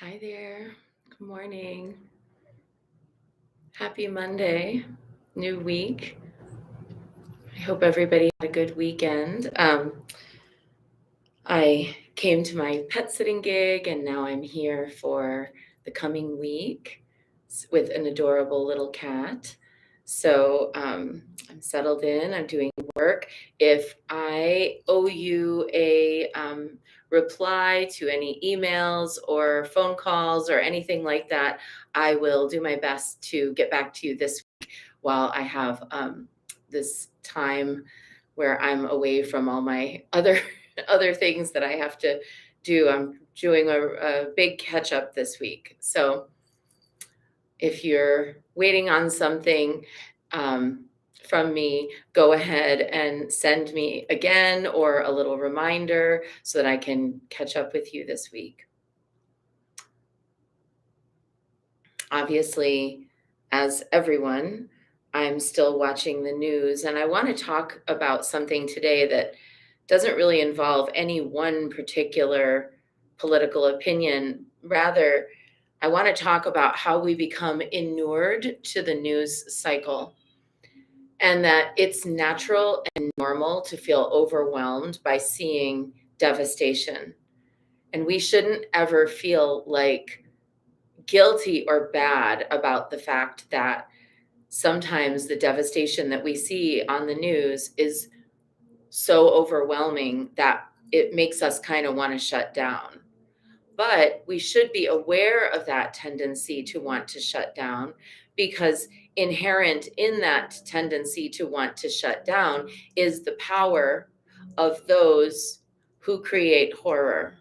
Hi there. Good morning. Happy Monday. New week. I hope everybody had a good weekend. I came to my pet sitting gig and now I'm here for the coming week with an adorable little cat. So I'm settled in, I'm doing work. If I owe you a reply to any emails or phone calls or anything like that, I will do my best to get back to you this week while I have this time where I'm away from all my other things that I have to do. I'm doing a big catch up this week. So if you're waiting on something um, from me, go ahead and send me again or a little reminder so that I can catch up with you this week. Obviously, as everyone, I'm still watching the news, and I want to talk about something today that doesn't really involve any one particular political opinion. Rather, I want to talk about how we become inured to the news cycle and that it's natural and normal to feel overwhelmed by seeing devastation. And we shouldn't ever feel like guilty or bad about the fact that sometimes the devastation that we see on the news is so overwhelming that it makes us kind of want to shut down. But we should be aware of that tendency to want to shut down because inherent in that tendency to want to shut down is the power of those who create horror.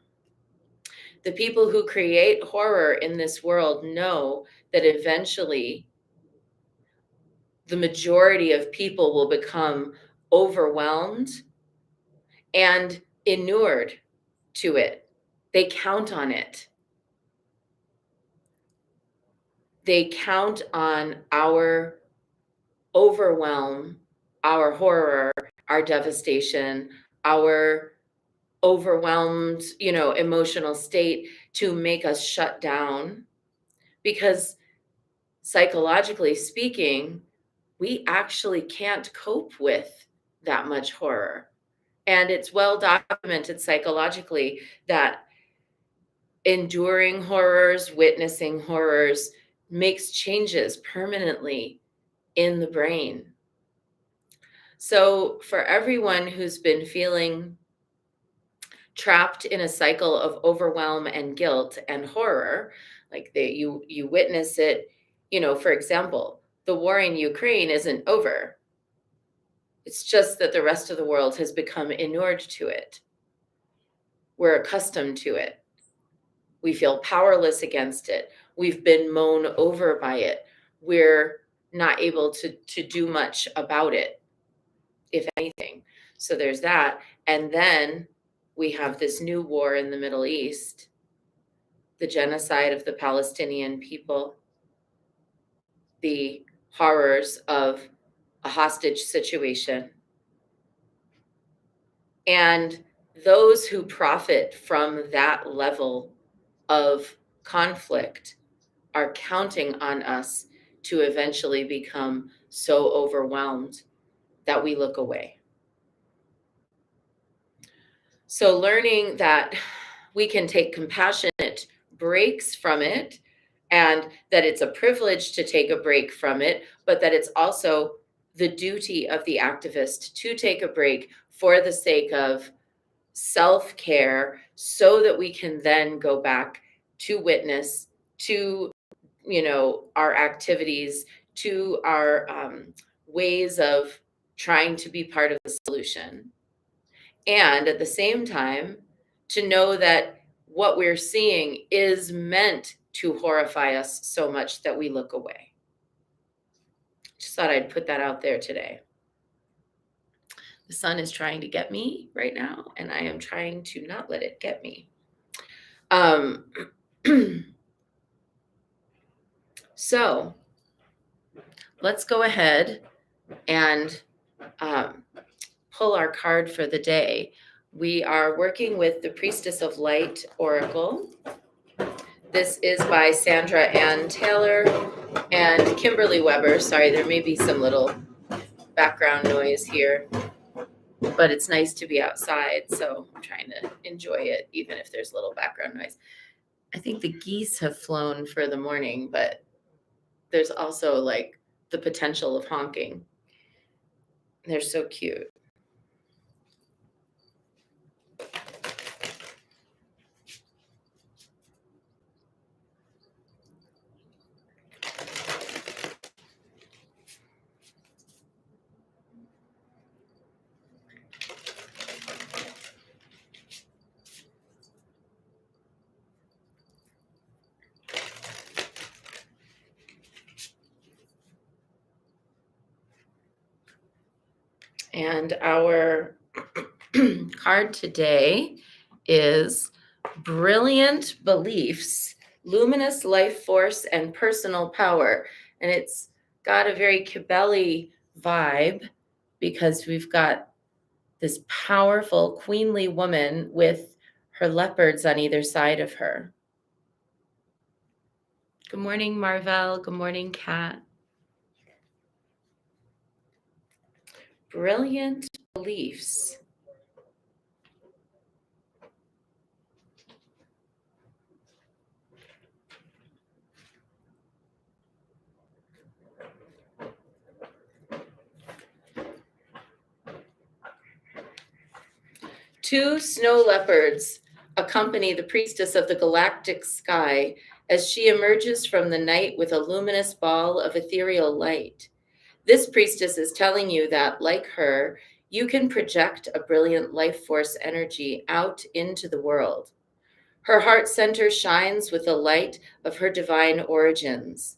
The people who create horror in this world know that eventually the majority of people will become overwhelmed and inured to it. They count on it. They count on our overwhelm, our horror, our devastation, our overwhelmed, emotional state to make us shut down because psychologically speaking, we actually can't cope with that much horror. And it's well documented psychologically that enduring horrors, witnessing horrors makes changes permanently in the brain. So, for everyone who's been feeling trapped in a cycle of overwhelm and guilt and horror, like you witness it, for example, the war in Ukraine isn't over. It's just that the rest of the world has become inured to it. We're accustomed to it. We feel powerless against it. We've been mown over by it. We're not able to do much about it, if anything. So there's that. And then we have this new war in the Middle East, the genocide of the Palestinian people, the horrors of a hostage situation. And those who profit from that level of conflict are counting on us to eventually become so overwhelmed that we look away. So, learning that we can take compassionate breaks from it and that it's a privilege to take a break from it, but that it's also the duty of the activist to take a break for the sake of self care so that we can then go back to witness to our activities, to our ways of trying to be part of the solution. And at the same time, to know that what we're seeing is meant to horrify us so much that we look away. Just thought I'd put that out there today. The sun is trying to get me right now, and I am trying to not let it get me. So let's go ahead and pull our card for the day. We are working with the Priestess of Light Oracle. This is by Sandra Ann Taylor and Kimberly Weber. Sorry, there may be some little background noise here, but it's nice to be outside, so I'm trying to enjoy it, even if there's little background noise. I think the geese have flown for the morning, but there's also like the potential of honking. They're so cute. And our card today is Brilliant Beliefs, Luminous Life Force, and Personal Power. And it's got a very Kybele vibe because we've got this powerful, queenly woman with her leopards on either side of her. Good morning, Marvell. Good morning, Kat. Brilliant Beliefs. Two snow leopards accompany the priestess of the galactic sky as she emerges from the night with a luminous ball of ethereal light. This priestess is telling you that, like her, you can project a brilliant life force energy out into the world. Her heart center shines with the light of her divine origins.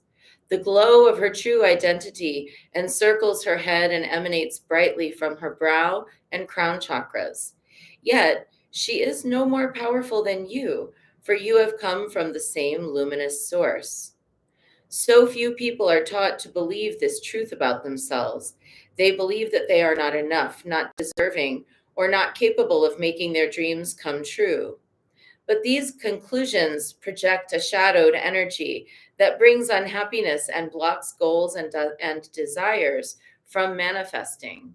The glow of her true identity encircles her head and emanates brightly from her brow and crown chakras. Yet, she is no more powerful than you, for you have come from the same luminous source. So few people are taught to believe this truth about themselves. They believe that they are not enough, not deserving, or not capable of making their dreams come true. But these conclusions project a shadowed energy that brings unhappiness and blocks goals and desires from manifesting.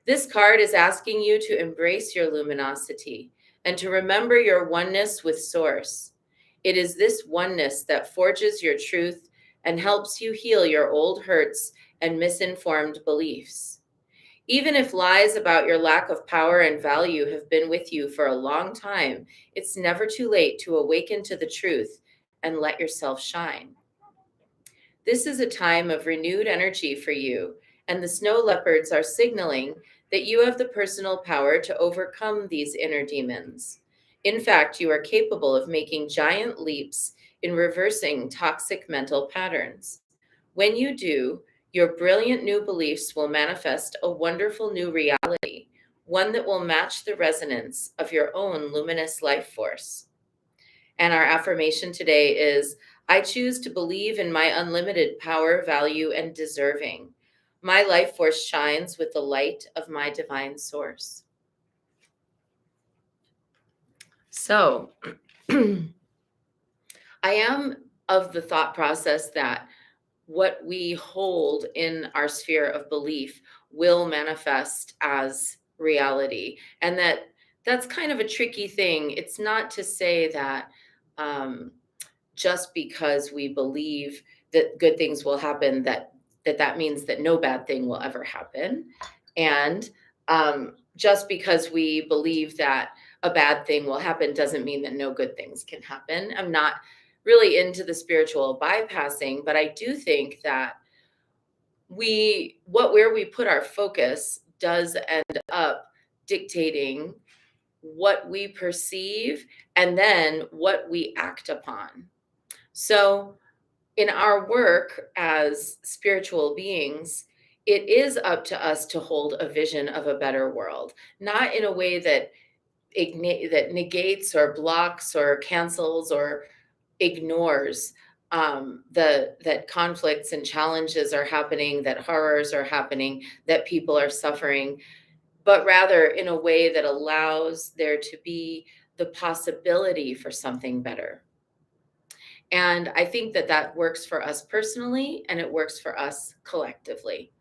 This card is asking you to embrace your luminosity and to remember your oneness with Source. It is this oneness that forges your truth and helps you heal your old hurts and misinformed beliefs. Even if lies about your lack of power and value have been with you for a long time, it's never too late to awaken to the truth and let yourself shine. This is a time of renewed energy for you, and the snow leopards are signaling that you have the personal power to overcome these inner demons. In fact, you are capable of making giant leaps in reversing toxic mental patterns. When you do, your brilliant new beliefs will manifest a wonderful new reality, one that will match the resonance of your own luminous life force. And our affirmation today is I choose to believe in my unlimited power, value, and deserving. My life force shines with the light of my divine source. So, I am of the thought process that what we hold in our sphere of belief will manifest as reality, and that's kind of a tricky thing. It's not to say that just because we believe that good things will happen, that means that no bad thing will ever happen. And just because we believe that a bad thing will happen doesn't mean that no good things can happen. I'm not really into the spiritual bypassing, but I do think that where we put our focus does end up dictating what we perceive and then what we act upon. So, in our work as spiritual beings, it is up to us to hold a vision of a better world, not in a way that that negates or blocks or cancels or ignores that conflicts and challenges are happening, that horrors are happening, that people are suffering, but rather in a way that allows there to be the possibility for something better. And I think that that works for us personally and it works for us collectively.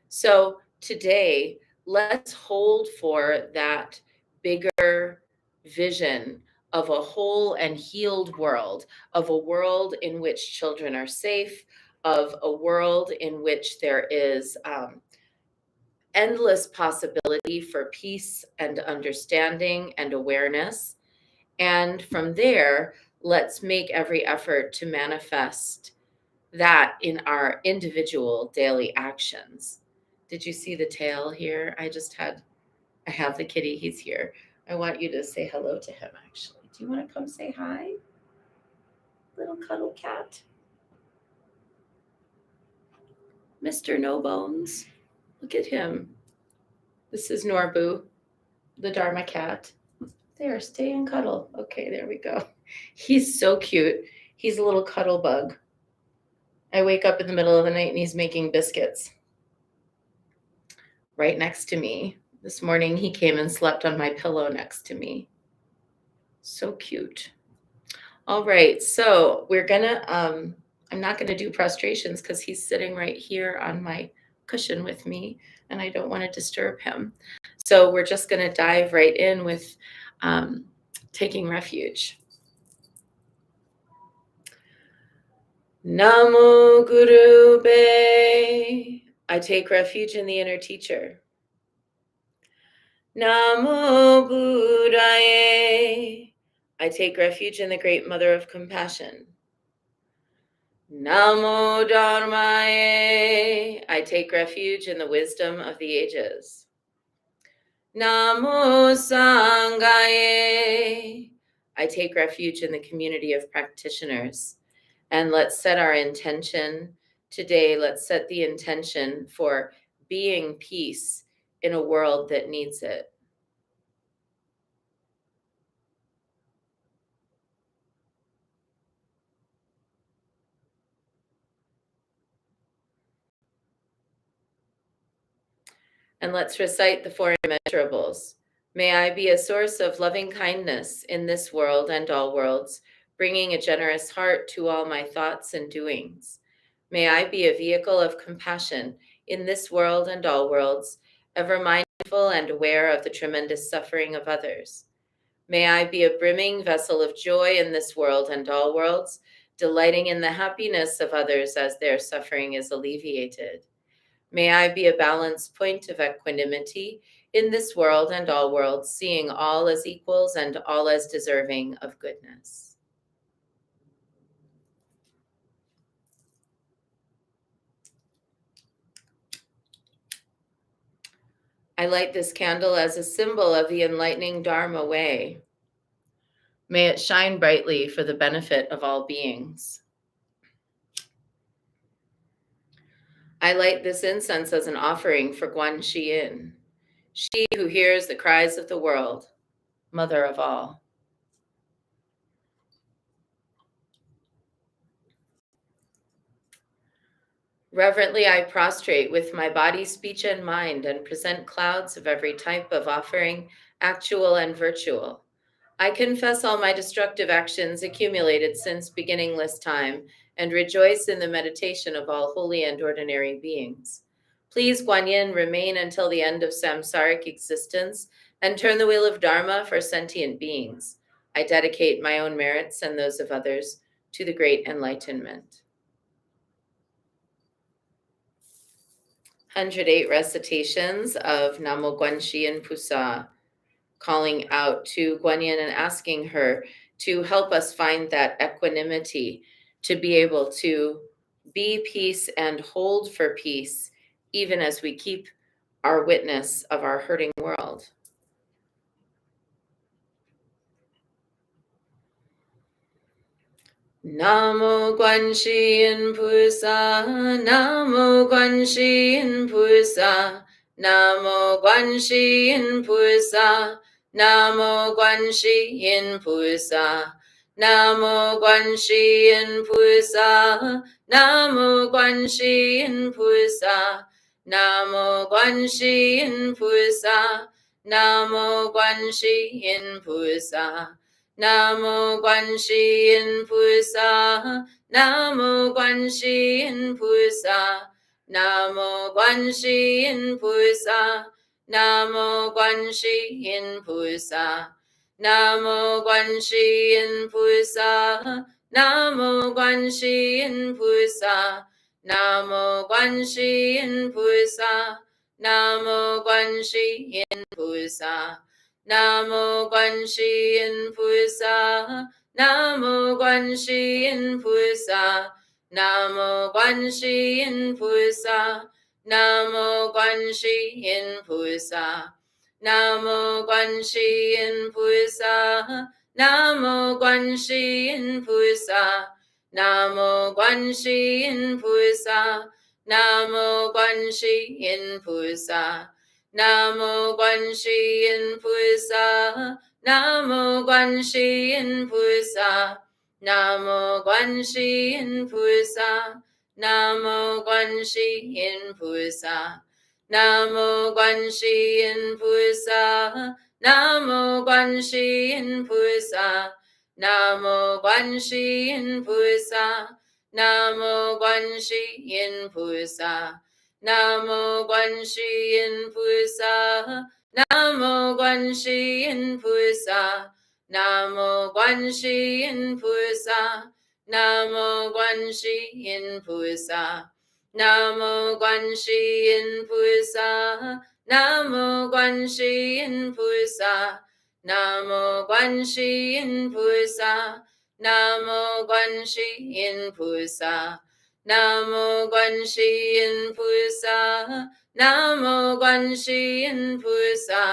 So today, let's hold for that bigger vision of a whole and healed world, of a world in which children are safe, of a world in which there is endless possibility for peace and understanding and awareness. And from there, let's make every effort to manifest that in our individual daily actions. Did you see the tail here? I have the kitty, he's here. I want you to say hello to him actually. Do you want to come say hi? Little cuddle cat. Mr. No Bones. Look at him. This is Norbu, the Dharma cat. There, stay and cuddle. Okay, there we go. He's so cute. He's a little cuddle bug. I wake up in the middle of the night and he's making biscuits right next to me. This morning he came and slept on my pillow next to me. So cute. All right, so we're gonna, I'm not gonna do prostrations because he's sitting right here on my cushion with me and I don't want to disturb him. So we're just gonna dive right in with taking refuge. Namo Guru Be. I take refuge in the inner teacher. Namo Buddhaye. I take refuge in the great mother of compassion. Namo Dharmaye. I take refuge in the wisdom of the ages. Namo Sanghaye. I take refuge in the community of practitioners. And let's set our intention today. Let's set the intention for being peace in a world that needs it. And let's recite the four immeasurables. May I be a source of loving kindness in this world and all worlds, bringing a generous heart to all my thoughts and doings. May I be a vehicle of compassion in this world and all worlds, ever mindful and aware of the tremendous suffering of others. May I be a brimming vessel of joy in this world and all worlds, delighting in the happiness of others as their suffering is alleviated. May I be a balanced point of equanimity in this world and all worlds, seeing all as equals and all as deserving of goodness. I light this candle as a symbol of the enlightening Dharma way. May it shine brightly for the benefit of all beings. I light this incense as an offering for Guan Xiyin, she who hears the cries of the world, mother of all. Reverently, I prostrate with my body, speech, and mind and present clouds of every type of offering, actual and virtual. I confess all my destructive actions accumulated since beginningless time and rejoice in the meditation of all holy and ordinary beings. Please, Guan Yin, remain until the end of samsaric existence and turn the wheel of Dharma for sentient beings. I dedicate my own merits and those of others to the great enlightenment. 108 recitations of Namo Guan Xiyin Pusa, calling out to Guan Yin and asking her to help us find that equanimity, to be able to be peace and hold for peace, even as we keep our witness of our hurting world. Namo Guan Xiyin Pusa, Namo Guan Xiyin Pusa, Namo Guan Xiyin Pusa, Namo Guan Xiyin Pusa, Namo Guan Xiyin Pusa, Namo Guan Xiyin Pusa, Namo Guan Xiyin Pusa, Namo Guan Xiyin Pusa, 南无观世音菩萨，南无观世音菩萨，南无观世音菩萨，南无观世音菩萨，南无观世音菩萨，南无观世音菩萨，南无观世音菩萨，南无观世音菩萨。南无观世音菩萨，南无观世音菩萨，南无观世音菩萨，南无观世音菩萨，南无观世音菩萨，南无观世音菩萨，南无观世音菩萨，南无观世音菩萨。南无观世音菩萨，南无观世音菩萨，南无观世音菩萨，南无观世音菩萨，南无观世音菩萨，南无观世音菩萨，南无观世音菩萨，南无观世音菩萨。南无观世音菩萨，南无观世音菩萨，南无观世音菩萨，南无观世音菩萨，南无观世音菩萨，南无观世音菩萨，南无观世音菩萨，南无观世音菩萨。南无观世音菩萨，南无观世音菩萨，南无观世音菩萨，南无观世音菩萨，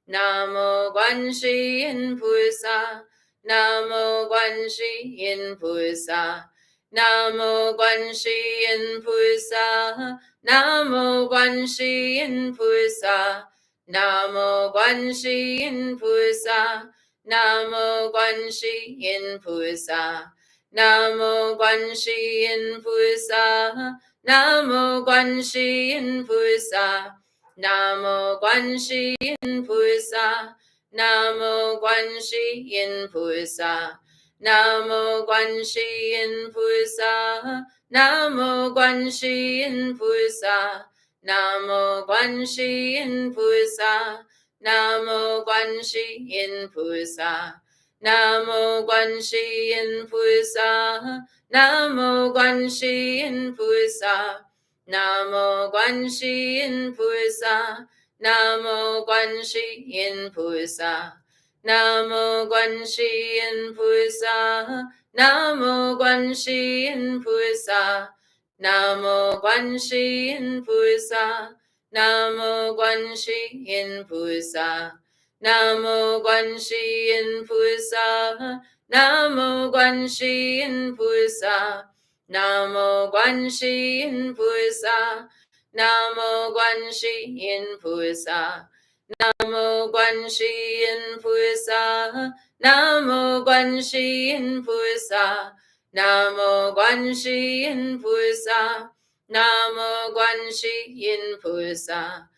南无观世音菩萨，南无观世音菩萨，南无观世音菩萨，南无观世音菩萨。南无观世音菩萨，南无观世音菩萨，南无观世音菩萨，南无观世音菩萨，南无观世音菩萨，南无观世音菩萨，南无观世音菩萨，南无观世音菩萨。南无观世音菩萨，南无观世音菩萨，南无观世音菩萨，南无观世音菩萨，南无观世音菩萨，南无观世音菩萨，南无观世音菩萨，南无观世音菩萨。南无观世音菩萨，南无观世音菩萨，南无观世音菩萨，南无观世音菩萨，南无观世音菩萨，南无观世音菩萨，南无观世音菩萨，南无观世音菩萨。南无观世音菩萨，南无观世音菩萨，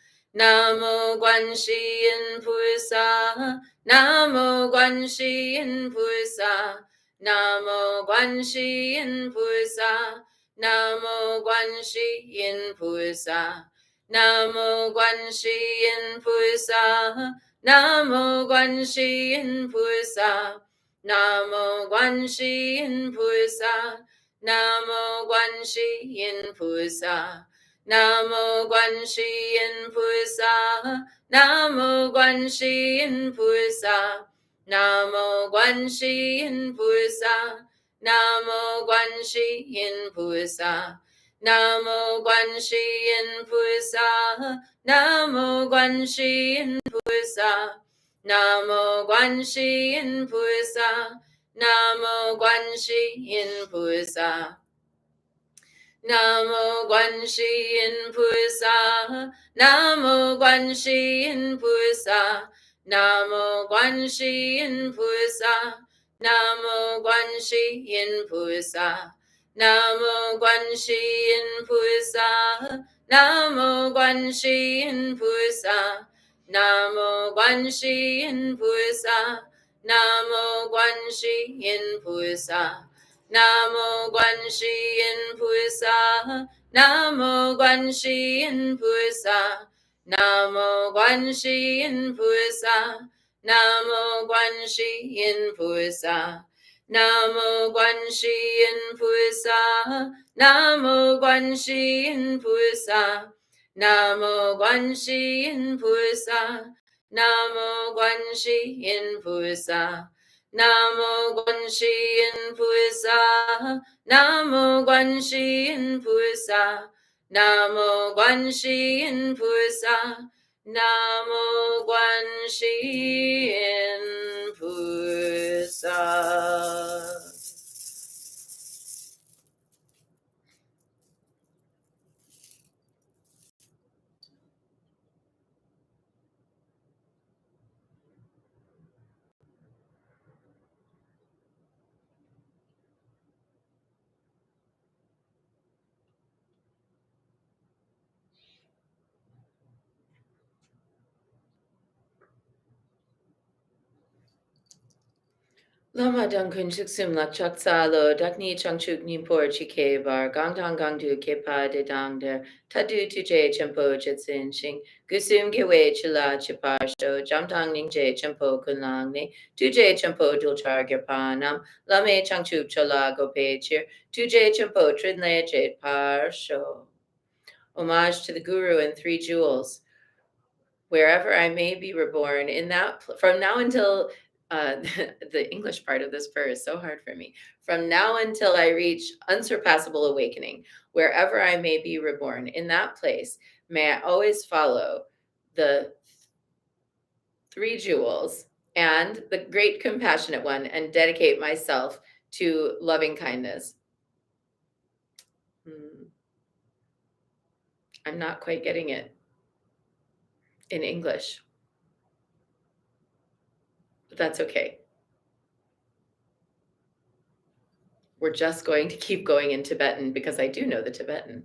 南无观世音菩萨，南无观世音菩萨，南无观世音菩萨，南无观世音菩萨，南无观世音菩萨，南无观世音菩萨。南无观世音菩萨，南无观世音菩萨，南无观世音菩萨，南无观世音菩萨，南无观世音菩萨，南无观世音菩萨，南无观世音菩萨，南无观世音菩萨。南无观世音菩萨，南无观世音菩萨，南无观世音菩萨，南无观世音菩萨，南无观世音菩萨，南无观世音菩萨，南无观世音菩萨， Namo Guanxi Yin Pusa. Namo Guanxi Yin Pusa. Namo Guanxi Yin Pusa. Namo Guanxi Yin Pusa. Namo Guanxi Yin Pusa. Namo Guanxi Yin Pusa. Namo Guanxi Yin Pusa. Namo Guanxi Yin Pusa. Namo Guanxi Yin Pusa. Namo Guanxi Yin Pusa. Namo Guanxi Yin Pusa. Namo Guanxi Yin Pusa. Namo Guanxi Yin Pusa. Lama dang kun suksum lak chak sa lo dak ni chang chuk ni por chi ke bar gang dang gang du ke pa de dang de tadu tu je champo jitsin shing gusum ge wei chila chipa sho jam dang ning je champo kun lang ne tu je champo dul char ge pa nam lame chang chuk chola go pe chir tu je champo trin le je par sho. Homage to the Guru and Three Jewels. Wherever I may be reborn, in that from now until the English part of this prayer is so hard for me. From now until I reach unsurpassable awakening, wherever I may be reborn, in that place, may I always follow the three jewels and the great compassionate one and dedicate myself to loving kindness. I'm not quite getting it in English, but that's okay. We're just going to keep going in Tibetan because I do know the Tibetan.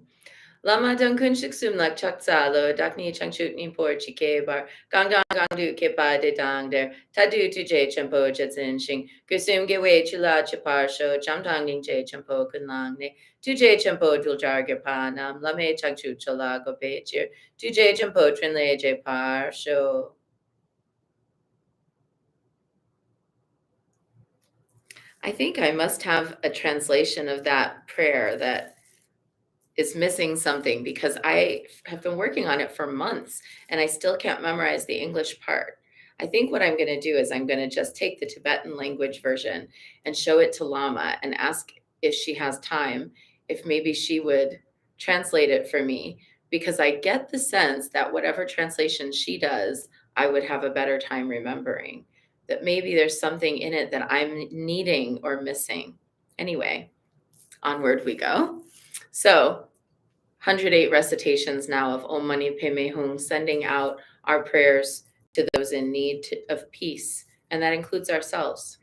Lama dang kun shiksum lak chak sa lo dak ni chang chut ni por chi ke bar gang dang gang du ke pa de dang der tadu tu je champo jetsin shing kusum ge wei chila chipar sho jam dang ning je champo kun lang ne tu je champo dul jar ge pa nam lame chang chut chola go pe chir tu je champo trin le je par sho. I think I must have a translation of that prayer that is missing something because I have been working on it for months and I still can't memorize the English part. I think what I'm going to do is I'm going to just take the Tibetan language version and show it to Lama and ask if she has time, if maybe she would translate it for me, because I get the sense that whatever translation she does, I would have a better time remembering. That maybe there's something in it that I'm needing or missing. Anyway, onward we go. So 108 recitations now of Om Mani Padme Hum, sending out our prayers to those in need of peace, and that includes ourselves.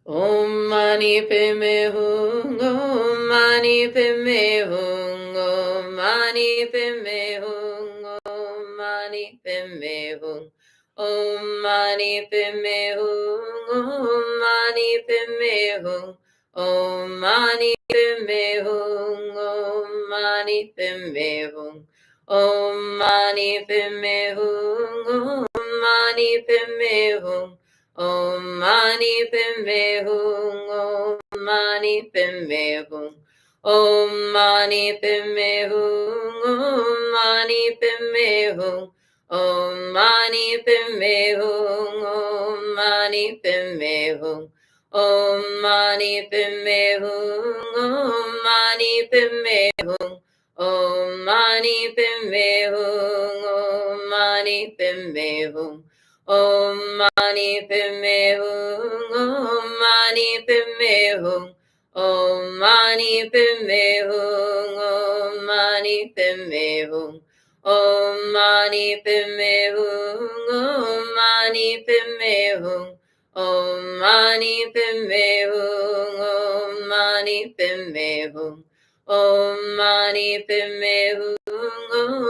Om Mani Padme Hum, Om Mani Padme Hum, Om Mani Padme Hum, Om Mani Padme Hum. Om Mani Padme Hum, Om Mani Padme Hum, Om Mani Padme Hum, Om Mani Padme Hum, Om Mani Padme Hum, Om Mani Padme Hum, Om Mani Padme Hum, Om Mani Padme Hum, Om Mani Padme Hum, Om Mani Padme Hum. Om Mani Padme Hum, Om Mani Padme Hum, Om Mani Padme Hum, Om Mani Padme Hum, Om Mani Padme Hum, Om Mani Padme Hum, Om Mani Padme Hum, Om Mani Padme Hum, Om Mani Padme Hum, Om Mani Padme Hum. Om Mani Padme Hum, Om Mani Padme Hum, Om Mani Padme Hum, Om Mani Padme Hum, Om Mani Padme Hum, Om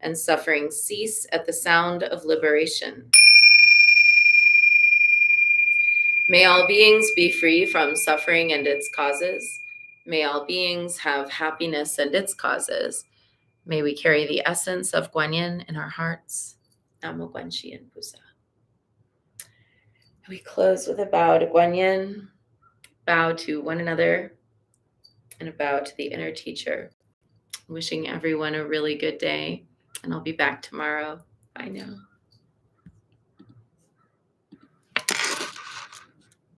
and suffering cease at the sound of liberation. May all beings be free from suffering and its causes. May all beings have happiness and its causes. May we carry the essence of Guanyin in our hearts. Namo Guanxi Pusa. We close with a bow to Guanyin, bow to one another, and a bow to the inner teacher. Wishing everyone a really good day, and I'll be back tomorrow. Bye now.